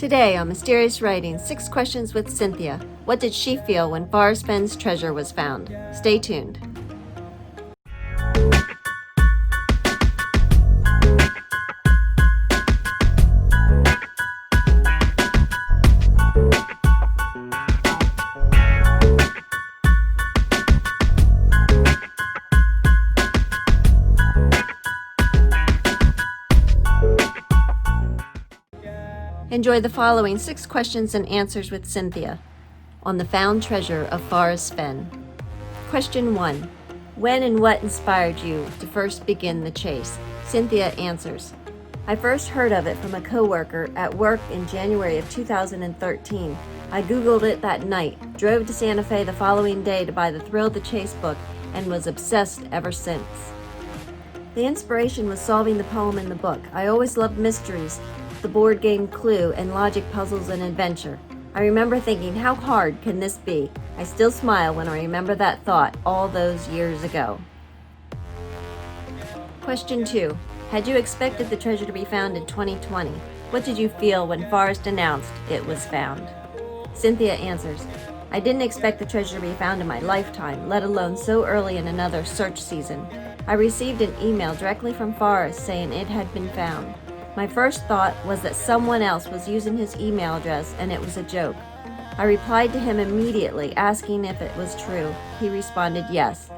Today on Mysterious Writings, 6 Questions with Cynthia. What did she feel when Forrest Fenn's treasure was found? Stay tuned. Enjoy the following 6 questions and answers with Cynthia on the found treasure of Forrest Fenn. Question 1. When and what inspired you to first begin the chase? Cynthia answers. I first heard of it from a coworker at work in January of 2013. I Googled it that night, drove to Santa Fe the following day to buy the Thrill the Chase book, and was obsessed ever since. The inspiration was solving the poem in the book. I always loved mysteries, the board game Clue, and logic puzzles and adventure. I remember thinking, how hard can this be? I still smile when I remember that thought all those years ago. Question 2. Had you expected the treasure to be found in 2020? What did you feel when Forrest announced it was found? Cynthia answers, I didn't expect the treasure to be found in my lifetime, let alone so early in another search season. I received an email directly from Forrest saying it had been found. My first thought was that someone else was using his email address and it was a joke. I replied to him immediately, asking if it was true. He responded yes.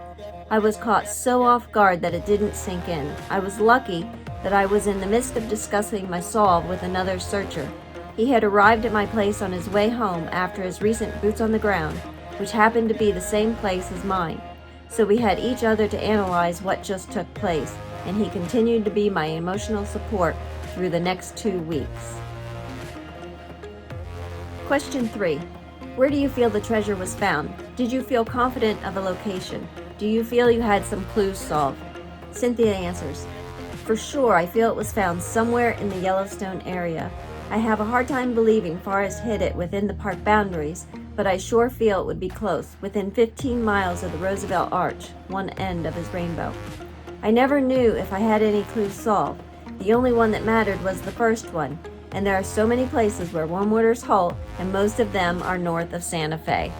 I was caught so off guard that it didn't sink in. I was lucky that I was in the midst of discussing my solve with another searcher. He had arrived at my place on his way home after his recent boots on the ground, which happened to be the same place as mine. So we had each other to analyze what just took place, and he continued to be my emotional support through the next 2 weeks. Question 3. Where do you feel the treasure was found? Did you feel confident of a location? Do you feel you had some clues solved? Cynthia answers, for sure I feel it was found somewhere in the Yellowstone area. I have a hard time believing Forrest hid it within the park boundaries, but I sure feel it would be close, within 15 miles of the Roosevelt Arch, one end of his rainbow. I never knew if I had any clues solved. The only one that mattered was the first one, and there are so many places where warm waters halt, and most of them are north of Santa Fe.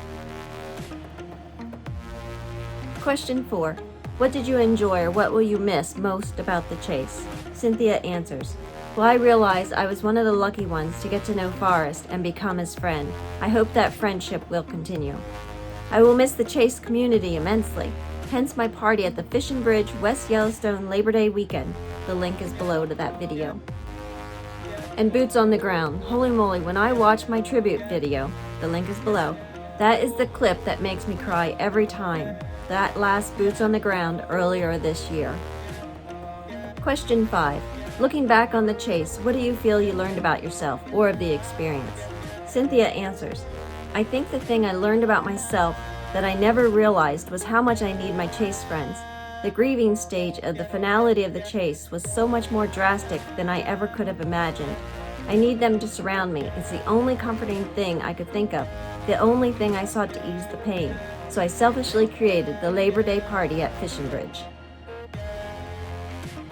Question 4. What did you enjoy or what will you miss most about the chase? Cynthia answers, well, I realized I was one of the lucky ones to get to know Forrest and become his friend. I hope that friendship will continue. I will miss the chase community immensely, hence my party at the Fish and Bridge West Yellowstone Labor Day weekend. The link is below to that video. And boots on the ground. Holy moly, when I watch my tribute video, the link is below, that is the clip that makes me cry every time. That last boots on the ground earlier this year. Question 5. Looking back on the chase, what do you feel you learned about yourself or of the experience? Cynthia answers, I think the thing I learned about myself that I never realized was how much I need my chase friends. The grieving stage of the finality of the chase was so much more drastic than I ever could have imagined. I need them to surround me. It's the only comforting thing I could think of, the only thing I sought to ease the pain. So I selfishly created the Labor Day party at Fish and Bridge.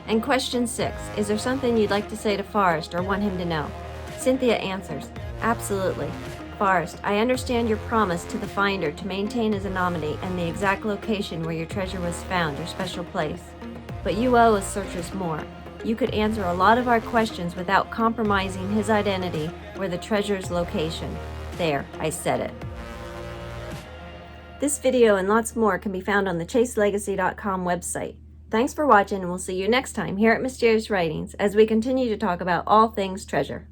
And question 6, is there something you'd like to say to Forrest or want him to know? Cynthia answers, absolutely. Forrest, I understand your promise to the finder to maintain his anonymity and the exact location where your treasure was found, your special place. But you owe us searchers more. You could answer a lot of our questions without compromising his identity or the treasure's location. There, I said it. This video and lots more can be found on the chaselegacy.com website. Thanks for watching, and we'll see you next time here at Mysterious Writings as we continue to talk about all things treasure.